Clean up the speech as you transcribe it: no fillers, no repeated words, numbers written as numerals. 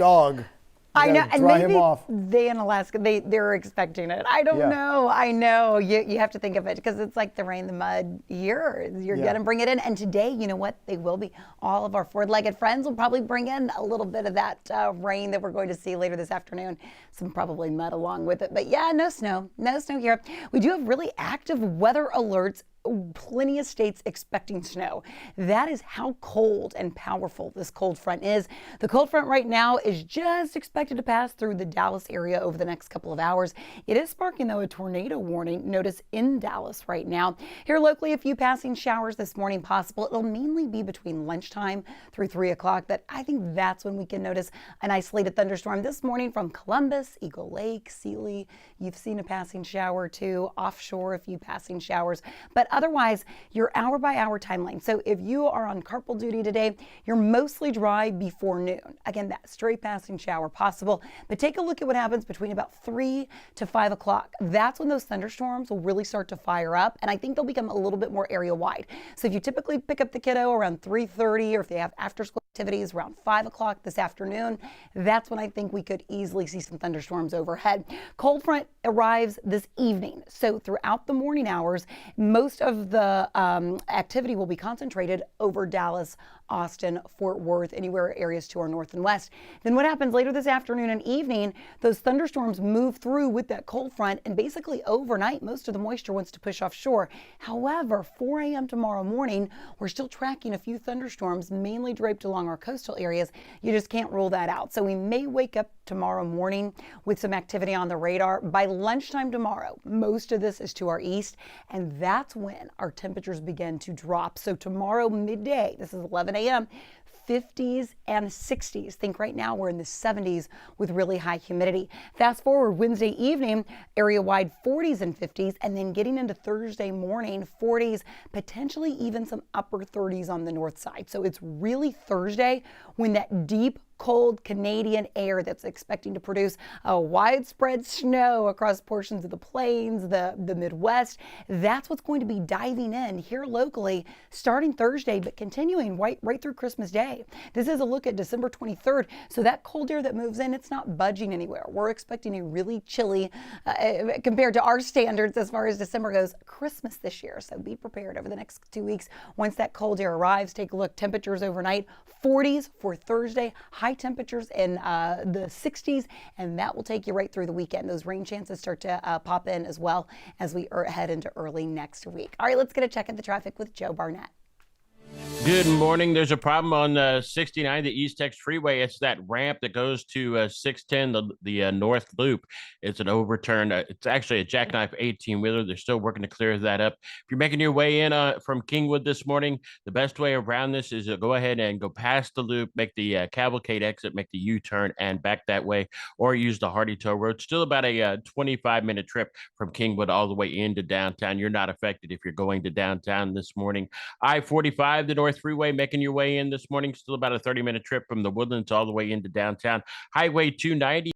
dog. I know, and Dry him maybe off. they in Alaska, they're expecting it. I don't Yeah. know. I know. You have to think of it because it's like the rain, the mud here. You're Yeah. gonna bring it in, and today, you know what? They will be. All of our four-legged friends will probably bring in a little bit of that rain that we're going to see later this afternoon. Some probably mud along with it, but yeah, no snow, no snow here. We do have really active weather alerts. Plenty of states expecting snow. That is how cold and powerful this cold front is. The cold front right now is just expected to pass through the Dallas area over the next couple of hours. It is sparking, though, a tornado warning notice in Dallas right now. Here locally, a few passing showers this morning possible. It'll mainly be between lunchtime through 3 o'clock, but I think that's when we can notice an isolated thunderstorm this morning from Columbus, Eagle Lake, Sealy. You've seen a passing shower too, offshore a few passing showers, but otherwise, your hour-by-hour timeline. So if you are on carpool duty today, you're mostly dry before noon. Again, that straight passing shower possible. But take a look at what happens between about 3 to 5 o'clock. That's when those thunderstorms will really start to fire up, and I think they'll become a little bit more area-wide. So if you typically pick up the kiddo around 3:30, or if they have after-school activities around 5 o'clock this afternoon, that's when I think we could easily see some thunderstorms overhead. Cold front arrives this evening. So throughout the morning hours, most of the activity will be concentrated over Dallas, Austin, Fort Worth, anywhere areas to our north and west. Then what happens later this afternoon and evening, those thunderstorms move through with that cold front, and basically overnight, most of the moisture wants to push offshore. However, 4 a.m. tomorrow morning, we're still tracking a few thunderstorms, mainly draped along our coastal areas. You just can't rule that out. So we may wake up tomorrow morning with some activity on the radar. By lunchtime tomorrow, most of this is to our east, and that's when our temperatures begin to drop. So tomorrow midday, this is 11 a.m., 50s and 60s. Think right now we're in the 70s with really high humidity. Fast forward Wednesday evening, area-wide 40s and 50s, and then getting into Thursday morning, 40s, potentially even some upper 30s on the north side. So it's really Thursday when that deep cold Canadian air that's expecting to produce a widespread snow across portions of the plains, the Midwest. That's what's going to be diving in here locally starting Thursday, but continuing right through Christmas Day. This is a look at December 23rd. So that cold air that moves in, it's not budging anywhere. We're expecting a really chilly, compared to our standards as far as December goes, Christmas this year. So be prepared over the next 2 weeks. Once that cold air arrives, take a look. Temperatures overnight, 40s for Thursday, high temperatures in the 60s, and that will take you right through the weekend. Those rain chances start to pop in as well as we head into early next week. All right, let's get a check at the traffic with Joe Barnett. Good morning. There's a problem on 69, the East Tex Freeway. It's that ramp that goes to 610, the North Loop. It's an overturned. It's actually a jackknife 18-wheeler. They're still working to clear that up. If you're making your way in from Kingwood this morning, the best way around this is to go ahead and go past the loop, make the Cavalcade exit, make the U-turn, and back that way, or use the Hardy Tow Road. Still about a 25-minute trip from Kingwood all the way into downtown. You're not affected if you're going to downtown this morning. I-45, the North Freeway, making your way in this morning. Still about a 30-minute trip from the Woodlands all the way into downtown. Highway 290.